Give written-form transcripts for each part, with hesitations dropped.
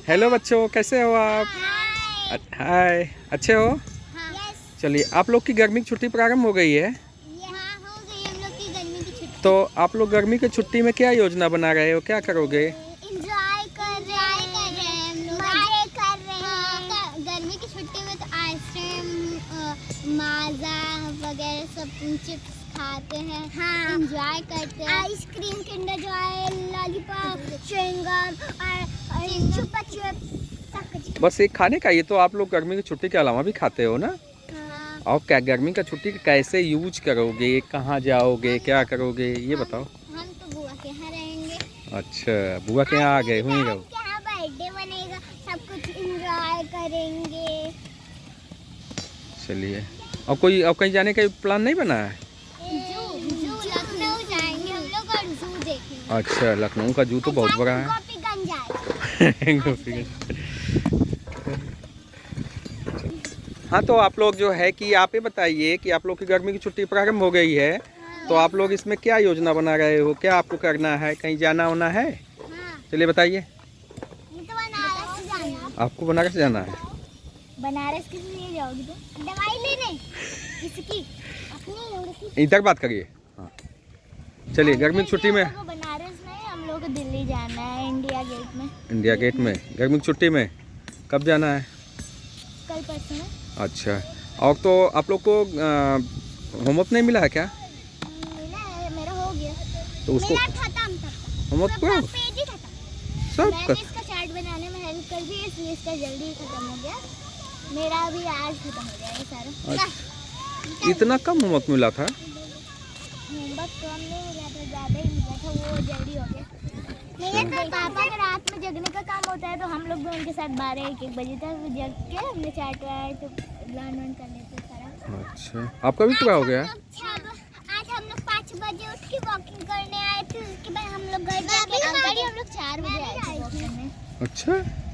Hello बच्चों, कैसे हो आप? हाय, अच्छे हो? चलिए, आप लोग की गर्मी की छुट्टी प्रारंभ हो गई है। हो गई हम लोग की गर्मी की छुट्टी। तो आप लोग गर्मी की छुट्टी में क्या योजना बना रहे हो, क्या करोगे? एंजॉय कर रहे हैं हम लोग, मजे कर रहे हैं। गर्मी की छुट्टी में तो आइसक्रीम, माजा वगैरह सब चिप्स खाते हैं। हाँ, एंजॉय करते हैं। Ice cream, Kinder Joy, lollipop, chewing gum और चुपा चिप्स सब कुछ। बस एक खाने का, ये तो आप लोग गर्मी की छुट्टी के अलावा भी खाते हो ना? हाँ। और क्या गर्मी का छुट्टी कैसे यूज करोगे, कहाँ जाओगे, क्या करोगे, ये बताओ। हम तो बुआ के यहाँ रहेंगे। अच्छा, बुआ के यहाँ आ गए हुई रहो। यहाँ बर्थडे बनेगा, सब कुछ एंजॉय करेंगे। चलिए, और कहीं जाने का प्लान नहीं बना है? जू लखनऊ जाएंगे हम लोग और जू देखेंगे। अच्छा, लखनऊ का जू तो बहुत बड़ा है। गोपीगंज जाएंगे। गोपीगंज। हाँ, तो आप लोग जो है कि आप ये बताइए कि आप लोग की गर्मी की छुट्टी प्रारंभ हो गई है, तो आप लोग इसमें क्या योजना बना रहे हो, क्या आपको करना है, कहीं जाना होना है? चलिए बताइए। तो बनारस जाना। आपको बनारस जाना है? बनारस किस लिए जाओगी तुम? दवाई लेने। किसकी? अपनी। इधर बात करिए। हाँ, चलिए, गर्मी की छुट्टी में बनारस नहीं, हम लोग को दिल्ली जाना है, इंडिया गेट में। इंडिया गेट में गर्मी की छुट्टी में कब जाना है? कल परसों में। अच्छा, और तो आप लोग को होमवर्क नहीं मिला है क्या? मिला है, मेरा हो गया। तो उसको मेरा खत्म तक। होमवर्क पूरा को पेज ही खत्म। सब मैंने कर। इसका चार्ट बनाने में हेल्प कर दी, इसलिए इसका जल्दी खत्म हो गया। मेरा अभी आज खत्म हो गया ये सारा। अच्छा, इतना कम होमवर्क मिला था? होमवर्क कम नहीं मिला था, ज़्यादा ही मिला था, वो जल्दी हो गया। नहीं तो पापा का रात में जगने का काम होता है, तो हम लोग भी उनके साथ 12-1 बजे तक जग के हमने चार्ट तो लर्न कर लेते सारा। अच्छा, आपका भी पूरा हो गया? आज हम लोग 5 बजे उठ के वॉकिंग करने आए थे, उसके बाद हम लोग घर जाके अंकल हम लोग 4 बजे आए थे वॉक करने। अच्छा,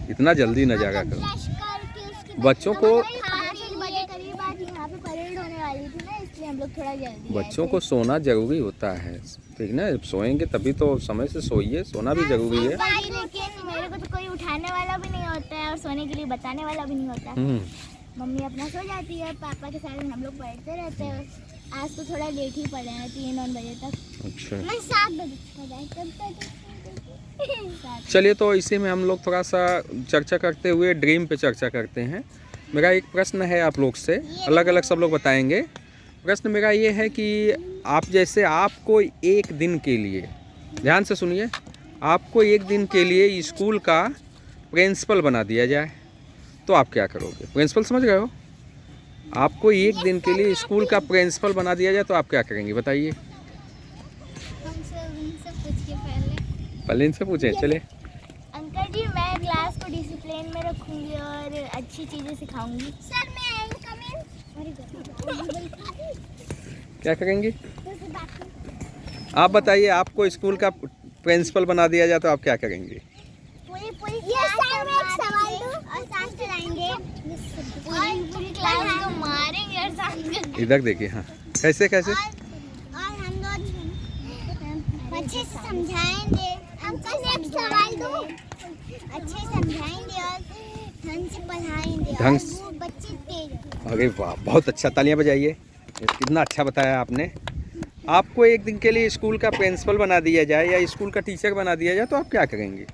इतना जल्दी न जागा करो। ब्रश करके उसके बाद बच्चों को 5 बजे करीब आज यहाँ पे परेड होने वाली थी ना, इसलिए हम लोग थोड़ा जल्दी बच्चों को सोना जरूरी होता है, ठीक ना? सोएंगे तभी तो, समय से सोइए, सोना भी जरूरी है। लेकिन मेरे को तो कोई उठाने वाला भी नहीं होता है और सोने के लिए बताने वाला भी नहीं होता है। मम्मी अपना सो जाती है, पापा के साथ हम लोग पढ़ते रहते हैं। आज तो थोड़ा लेट ही पढ़े हैं, 3-9 बजे तक। अच्छा, मैं 7 बजे चलिए, तो इसी में हम लोग थोड़ा सा चर्चा करते हुए ड्रीम पे चर्चा करते हैं। मेरा एक प्रश्न है आप लोग से, अलग अलग सब लोग बताएंगे। प्रश्न मेरा ये है कि आप जैसे आपको एक दिन के लिए, ध्यान से सुनिए, आपको एक दिन के लिए स्कूल का प्रिंसिपल बना दिया जाए तो आप क्या करोगे? प्रिंसिपल समझ रहे हो? आपको एक दिन के लिए स्कूल का प्रिंसिपल बना दिया जाए तो आप क्या करेंगे, बताइए। उनसे पूछ के पहले इनसे पूछें, चले। अंकल जी, मैं क्लास को डिसिप्लिन में रखूंगी और अच्छी चीज़ें सिखाऊंगी। सर मैं क्या करेंगे आप बताइए? आपको स्कूल का प्रिंसिपल बना दिया जाए तो आप क्या करेंगे? पूरी क्लास में एक सवाल दूं और सांस चलाएंगे। पूरी क्लास को मारेंगे और सांस। इधर देखिए। हाँ, कैसे कैसे? और हम लोग अच्छे से समझाएंगे। अंकल एक सवाल दूं, अच्छे से समझाएंगे और ढंग से पढ़ाएंगे। ढंग और वो बच्चे तेज। अरे वाह, बहुत अच्छा, तालियां बजाइए। कितना अच्छा बताया आपने। आपको एक दिन के लिए स्कूल का प्रिंसिपल बना दिया जाए या स्कूल का टीचर बना दिया जाए तो आप क्या करेंगे?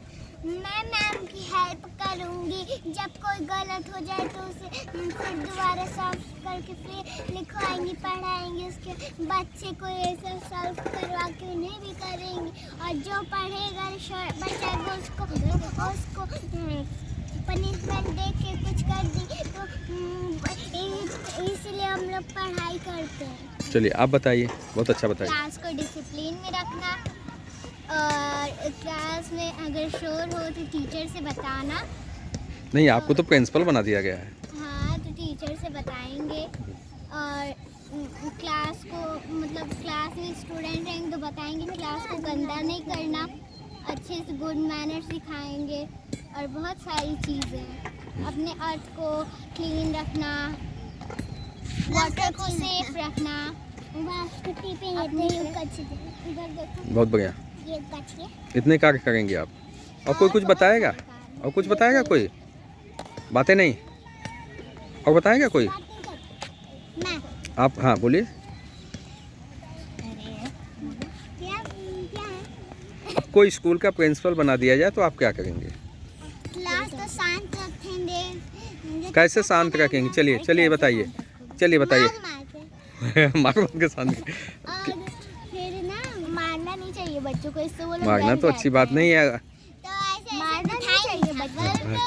मैं मैम की हेल्प करूंगी। जब कोई गलत हो जाए तो उसे फिर दोबारा सॉल्व करके फिर लिखवाएंगी, पढ़ाएंगे। उसके बच्चे को ऐसा सॉल्व करवा के उन्हें भी करेंगे। और जो पढ़ेगा बच्चा उसको पनिशमेंट दे के कुछ कर दी तो इसलिए हम लोग पढ़ाई करते हैं। चलिए, आप बताइए, बहुत अच्छा बताइए। क्लास को डिसिप्लिन में रखना और क्लास में अगर शोर हो तो टीचर से बताना। नहीं, आपको तो प्रिंसिपल बना दिया गया है। हाँ, तो टीचर से बताएंगे। और क्लास को मतलब क्लास में स्टूडेंट रहेंगे तो बताएंगे क्लास को गंदा नहीं करना, अच्छे से गुड मैनर सिखाएंगे और बहुत सारी चीज़ें। अपने अर्थ को क्लीन रखना, वाटर को सेफ रखना। बहुत बढ़िया, ये इतने कार्य करेंगे आप। और कोई कुछ बताएगा? और कुछ बताएगा कोई? बातें नहीं और बताएगा कोई? मैं आप हाँ बोलिए। क्या है? कोई स्कूल का प्रिंसिपल बना दिया जाए तो आप क्या करेंगे? क्लास तो शांत रखेंगे। कैसे शांत रखेंगे? चलिए बताइए, चलिए बताइए। मार के शांत। और फिर ना मारना नहीं चाहिए बच्चों को, इससे वो लोग मारना डर तो अच्छी जाते बात हैं। नहीं है। तो ऐसे मारना नहीं चाहिए बच्चों को।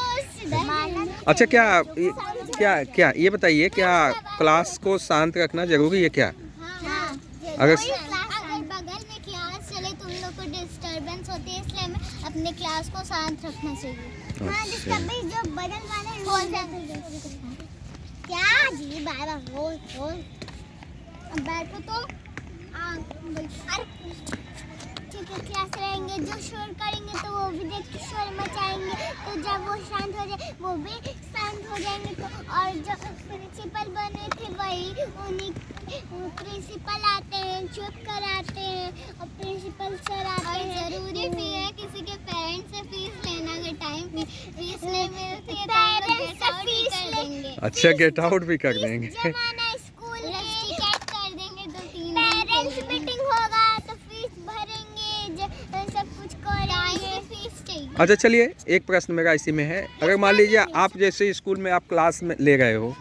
अच्छा क्या ये बताइए, क्या क्लास को शांत रखना जरूरी है क्या? अगर अगर बगल में क्लास चले तो उन लोग को डिस्टरबेंस होती है, इसलिए हमें अपने क्लास को शांत रखना चाहिए। हाँ, डिस्टरबेंस जो बगल वाले बोल जाते क्या जी बाबा बोल अब बैठो तो ठीक है। क्लास रहेंगे जो शोर करेंगे तो वो भी देख के शोर मचाएंगे, तो जब वो शांत हो जाए वो भी शांत हो जाएंगे। तो और जो प्रिंसिपल बने थे वही उन्हीं प्रिंसिपल आते हैं, चुप कराते हैं और प्रिंसिपल सर आते हैं। जरूरी नहीं है किसी के पेरेंट्स से फीस लेना, अगर टाइम फीस नहीं मिलती है तो गेट आउट भी कर देंगे। अच्छा गेट आउट भी कर देंगे। जमाना स्कूल रस्टिकेट कर देंगे, 2-3 पेरेंट्स मीटिंग होगा तो फीस भरेंगे, सब कुछ करेंगे, फीस चाहिए। अच्छा चलिए, एक प्रश्न मेरा इसी में है। अगर मान लीजिए आप जैसे स्कूल में आप क्लास में ले गए हो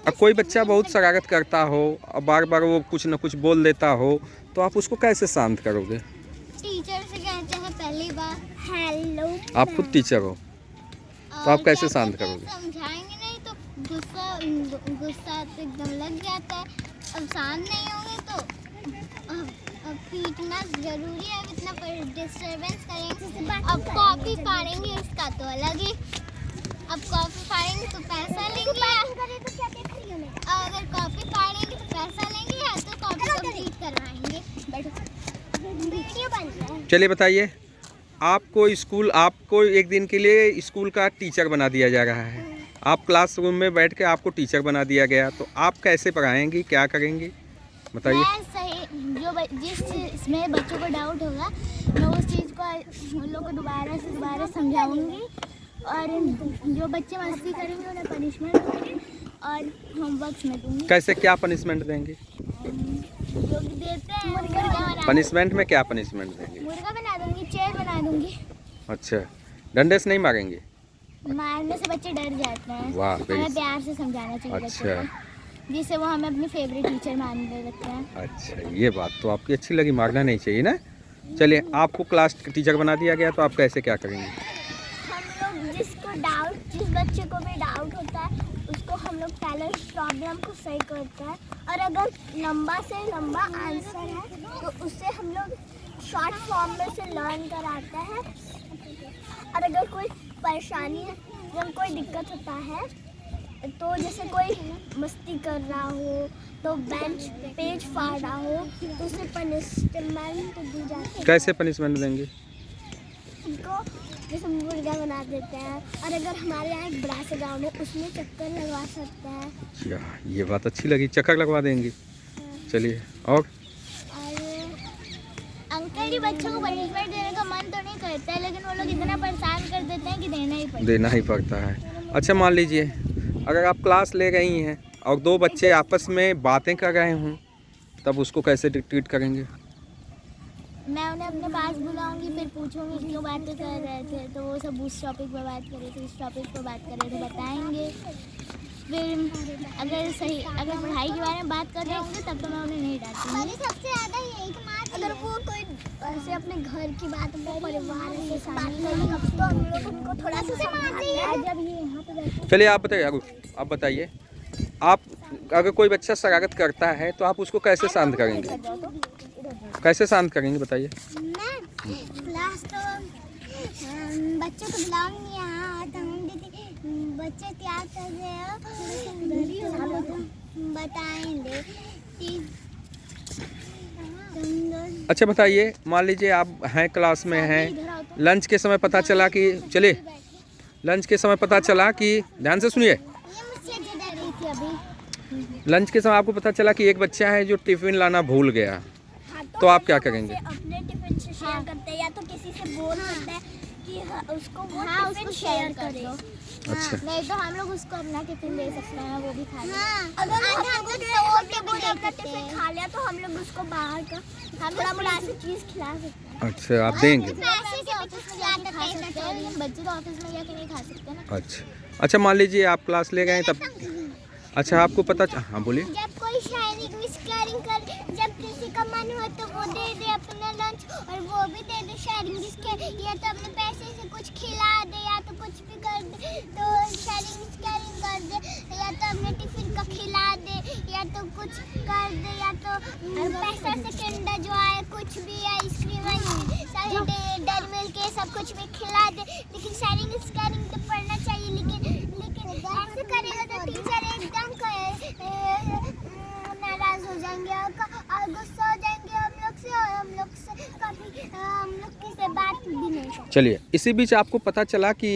और कोई बच्चा बहुत शरारत करता हो और बार बार वो कुछ न कुछ बोल देता हो, तो आप उसको कैसे शांत करोगे? टीचर से कहते हैं पहली बार हेलो। आप खुद टीचर हो तो आप कैसे शांत करोगे? समझाएंगे नहीं तो गुस्सा तो एकदम लग जाता है। अब शांत नहीं होंगे तो अब पीटना जरूरी है, अब इतना डिस्टरबेंस करेंगे। अब कॉपी फाड़ेंगे इसका तो अलग ही, अब कॉपी फाड़ेंगे तो पैसा लेंगे, अगर कॉपी फाड़ेंगे तो पैसा लेंगे या तो कॉपी कंप्लीट करवाएंगे। वीडियो बन रहा है। चलिए बताइए, आपको एक दिन के लिए स्कूल का टीचर बना दिया जा रहा है। आप क्लासरूम में बैठ के आपको टीचर बना दिया गया, तो आप कैसे पढ़ाएंगी, क्या करेंगी बताइए? मैं सही जिस चीज़ में बच्चों को डाउट होगा मैं उस चीज़ को उन लोग को दोबारा समझाऊंगी, और जो बच्चे मस्ती करेंगे उन्हें पनिशमेंट दूंगी और होमवर्क में दूंगी। कैसे, क्या पनिशमेंट देंगे? जो भी देते हैं मुर्गा पनिशमेंट में क्या पनिशमेंट देंगे? बना दूंगी, चेयर बना दूंगी। अच्छा, डंडे से नहीं मारेंगे? मारने से बच्चे डर जाते हैं। वाह, हमें प्यार से समझाना चाहिए बच्चों अच्छा को, जिससे वो हमें अपनी फेवरेट टीचर मानने लगते हैं। अच्छा, ये बात तो आपकी अच्छी लगी, मारना नहीं चाहिए ना। चलिए, आपको क्लास टीचर बना दिया गया तो आप कैसे क्या करेंगे? हम लोग जिस बच्चे को भी डाउट होता है उसको हम लोग पहले प्रॉब्लम को सही करते हैं, और अगर लंबा से लंबा आंसर है तो उससे हम लोग शॉर्ट फॉर्म में से लर्न कराते हैं। और अगर कोई परेशानी है, जब कोई दिक्कत होता है तो जैसे कोई मस्ती कर रहा हो तो बेंच पेज फाड़ रहा हो तो उसे पनिशमेंट दी जाती है। कैसे पनिशमेंट देंगे? उनको जैसे मुर्गा बना देते हैं, और अगर हमारे यहाँ एक बड़ा सा गाँव है उसमें चक्कर लगवा सकते हैं। अच्छा, ये बात अच्छी लगी, चक्कर लगवा देंगे। चलिए, और अंकल जी बच्चों को पनिशमेंट देने का मन तो नहीं करता है, लेकिन वो लोग इतना परेशान कर देते हैं कि देना ही पड़ता है। अच्छा मान लीजिए, अगर आप क्लास ले रही हैं और दो बच्चे आपस में बातें कर रहे हों, तब उसको कैसे ट्रीट करेंगे? मैं उन्हें अपने पास बुलाऊंगी, फिर पूछूंगी क्यों बातें कर रहे थे, तो वो सब उस टॉपिक पर बात कर रहे थे, इस टॉपिक पर बात कर रहे थे, बताएंगे। फिर अगर पढ़ाई के बारे में बात कर रहे होंगे तब तो मैं उन्हें नहीं डांटूंगी। सबसे ज़्यादा यही अगर वो कोई ऐसे अपने घर की बात, अपने परिवार से बात करेंगे तो हम लोग उनको थोड़ा सा समझाएंगे। जब ये यहाँ पे बैठे। चलिए आप बताइए, आप अगर कोई बच्चा शरारत करता है तो आप उसको कैसे शांत करेंगे? कैसे शांत करेंगे बताइए? मैं क्लास तो बच्चों को बुलाऊंगी यहाँ, तो बच्चे तैयार कर रहे हो बताएंगे। अच्छा बताइए, मान लीजिए आप हैं क्लास में हैं, लंच के समय पता चला कि ध्यान से सुनिए, लंच के समय आपको पता चला कि एक बच्चा है जो टिफिन लाना भूल गया, तो आप क्या करेंगे? अपने टिफिन से शेयर करते हैं या तो किसी से बोल सकते हैं कि उसको वो टिफिन शेयर कर दो। अच्छा नहीं तो हम लोग उसको अपना टिफिन दे सकते हैं, वो भी खा लेगा। अगर अपना टिफिन खा लिया तो हम लोग उसको बाहर का थोड़ा मोड़ा सी चीज खिला सकते हैं। अच्छा आप देंगे? पैसे से ऑफिस में जाके खा सकते हैं, लेकिन बच्चे तो ऑफिस में जाके नहीं खा सकते ना। अच्छा मान लीजिए आप क्लास ले गए तब, अच्छा आपको पता, हाँ बोलिए। जब कोई शेयरिंग मिसकेयरिंग कर, जब किसी का मन हो तो वो दे दे अपना लंच, और वो भी दे दे शेयरिंग मिसकेयरिंग, या तो अपने पैसे से कुछ खिला दे या तो कुछ भी कर दे तो शेयरिंग मिसकेयरिंग कर दे, या तो अपने टिफिन का खिला दे या तो कुछ कर दे, या तो पैसा से किंडर जो आए कुछ भी आइसक्रीम डेयरी मिल्क के सब कुछ भी खिला दे। लेकिन शेयरिंग मिसकेयरिंग तो पढ़ना चाहिए, लेकिन ऐसे करेगा तो टीचर एकदम नाराज हो जाएंगे और गुस्सा हो जाएंगे हम लोग से कभी हम लोग किसी बात भी नहीं करते। चलिए इसी बीच आपको पता चला कि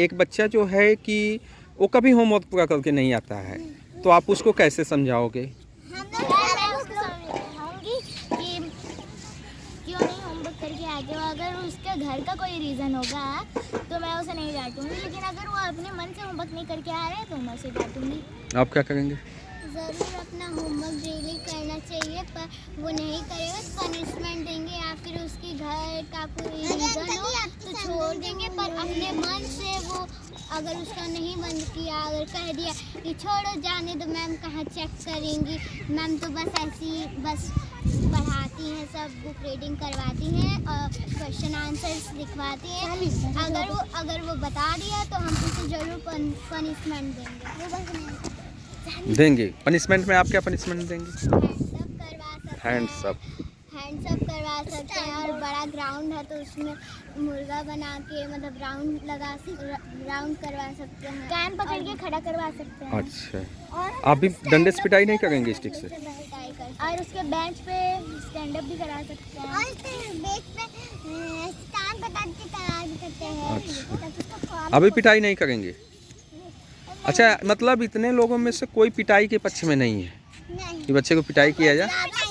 एक बच्चा जो है कि वो कभी होमवर्क पूरा करके नहीं आता है, तो आप उसको कैसे समझाओगे? मैं उसको समझाऊंगी कि क्यों नहीं होमवर्क करके आते हो। अगर उसके घर का कोई रीज़न होगा तो मैं उसे नहीं डांटूंगी, लेकिन अगर वो अपने मन से होमवर्क नहीं करके आ रहे तो मैं उसे डांटूंगी। आप क्या करेंगे? ज़रूर अपना होमवर्क डेली करना चाहिए, पर वो नहीं करेगा तो पनिशमेंट देंगे, या फिर उसके घर का कोई रीज़न हो तो छोड़ देंगे। पर अपने मन से वो अगर उसका नहीं बंद किया, अगर कह दिया कि छोड़ो जाने दो मैम कहाँ चेक करेंगी, मैम तो बस ऐसी बस पढ़ाती हैं, सब बुक रीडिंग करवाती हैं और क्वेश्चन आंसर्स लिखवाती हैं। अगर वो बता दिया तो हम उसे ज़रूर पनिशमेंट देंगे। पनिशमेंट में आप क्या पनिशमेंट देंगे? हैंड्स अप करवा सकते हैं, और बड़ा ग्राउंड है तो उसमें मुर्गा बना के मतलब राउंड करवा सकते हैं, कान पकड़ के खड़ा करवा सकते हैं। अच्छा आप भी डंडे से पिटाई नहीं करेंगे स्टिक से? और उसके बेंच पे स्टैंड अप भी करा सकते हैं, और बेंच पे स्टैंड बता के करा भी सकते हैं। अच्छा अभी पिटाई नहीं करेंगे? अच्छा मतलब इतने लोगों में से कोई पिटाई के पक्ष में नहीं है कि बच्चे को पिटाई किया जाए? अगर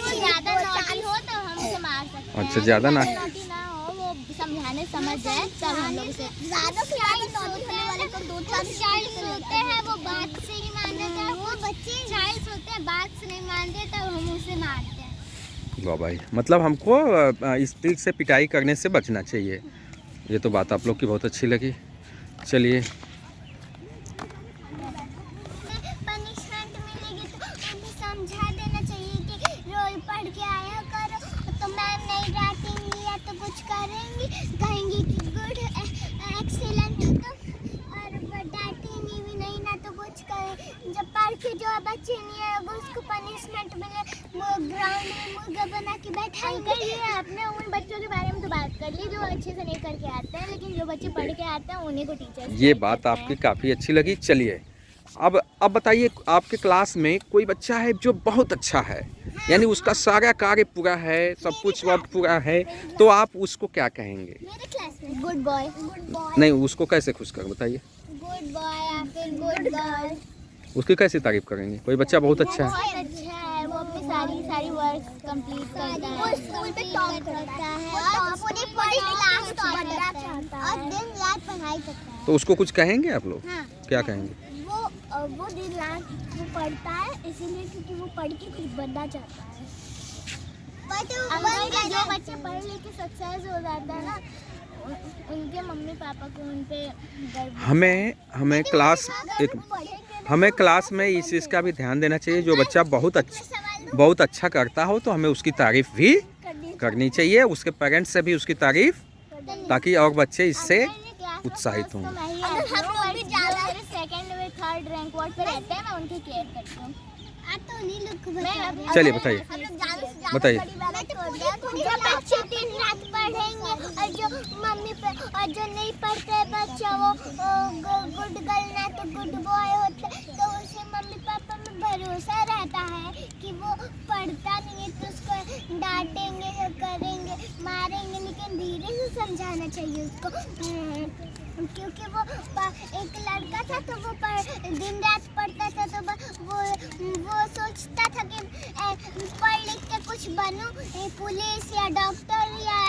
वो ज़्यादा नॉटी हो तो हम उसे मार सकते हैं। अच्छा ज़्यादा ना हो, वो समझाने समझ जाए तब हम लोग उसे। ज़्यादा चाइल्ड होते हैं वो बात से ही मान जाते हैं, वो बच्चे चाइल्ड होते हैं बात से नहीं मानते तब हम उसे मारते हैं। वाह भाई, मतलब हमको स्टिक से पिटाई करने से बचना चाहिए। ये तो बात आप लोग की बहुत अच्छी लगी। चलिए पनिशमेंट मिलेगी तो हमें समझा देना चाहिए कि रोज पढ़ के आया करो, तो मैम नहीं डांटेंगी या तो कुछ कहेंगी कि गुड एक्सीलेंट तुम, और डांटेंगी भी नहीं ना तो कुछ करें। जब पढ़ के जो बच्चे नहीं आएगा उसको पनिशमेंट मिले, वो ग्राउंड में मुर्गा बना के बैठाएंगे। आपने उन बच्चों के बारे में तो बात कर ली जो अच्छे से नहीं करके आते हैं, लेकिन जो बच्चे पढ़ के आते हैं उन्हीं को टीचर। ये बात आपकी काफ़ी अच्छी लगी। चलिए अब बताइए, आपके क्लास में कोई बच्चा है जो बहुत अच्छा है, यानी उसका सारा कार्य पूरा है, सब कुछ वर्क पूरा है, तो आप उसको क्या कहेंगे? मेरे क्लास में गुड बॉय नहीं, उसको कैसे खुश कर बताइए? गुड बॉय या फिर गुड गर्ल। उसकी कैसे तारीफ करेंगे? कोई बच्चा बहुत अच्छा है, बहुत अच्छा है, वो अपनी सारी वर्क कंप्लीट करता है, स्कूल पे टॉप करता है और पूरी क्लास बनना चाहता है और दिन रात पढ़ाई करता है। तो उसको कुछ कहेंगे आप लोग? हाँ, क्या कहेंगे? वो दिन रात वो पढ़ता है इसीलिए क्योंकि वो पढ़ के कुछ बनना चाहता है। अगर जो बच्चे पढ़ लिख के सक्सेस हो जाता है ना, उनके मम्मी पापा को उन पे गर्व। हमें क्लास में इस चीज़ का भी ध्यान देना चाहिए, जो बच्चा बहुत अच्छा करता हो तो हमें उसकी तारीफ भी करनी चाहिए, उसके पेरेंट्स से भी उसकी तारीफ, ताकि और बच्चे इससे उत्साहित हों। अगर हम लोग भी ज़्यादा सेकंड में थर्ड रैंक वार्ड पे रहते हैं, मैं उनकी केयर करती हूँ। चलिए बताइए। जो बच्चे दिन रात पढ़ेंगे और जो मम्मी पे और जो नहीं पढ़ते बच्चा वो गुड गर्ल ना तो गुड बॉय होते, तो उसे मम्मी पापा में भरोसा रहता है कि वो पढ़ता नहीं है तो उसको डांटेंगे करेंगे मारेंगे, लेकिन धीरे से समझाना चाहिए उसको, क्योंकि वो एक लड़का था तो वो दिन रात पढ़ता था, तो वो सोचता था कि पढ़ लिख के कुछ बनूं, पुलिस या डॉक्टर या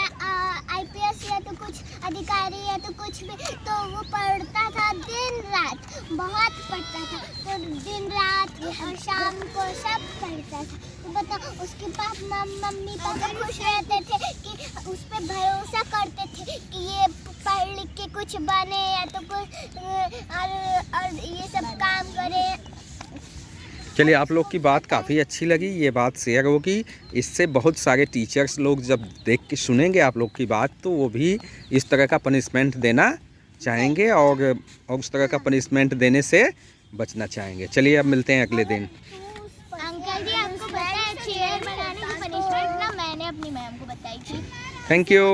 IPS या तो कुछ अधिकारी या तो कुछ भी। तो वो पढ़ता था दिन रात, बहुत पढ़ता था, तो दिन रात और शाम को सब पढ़ता था। तो बताओ उसके पास मम्मी पापा खुश रहते थे कि उस पर भरोसा करते थे कि ये पढ़ लिख के कुछ बने या तो कुछ और ये सब काम करे। चलिए, आप लोग की बात काफ़ी अच्छी लगी, ये बात शेयर होगी। इससे बहुत सारे टीचर्स लोग जब देख के सुनेंगे आप लोग की बात, तो वो भी इस तरह का पनिशमेंट देना चाहेंगे और उस तरह का पनिशमेंट देने से बचना चाहेंगे। चलिए, अब मिलते हैं अगले दिन। अंकल जी, आपको पता है चेयर बनाने की पनिशमेंट ना मैंने अपनी मैम को बताई थी। Thank you.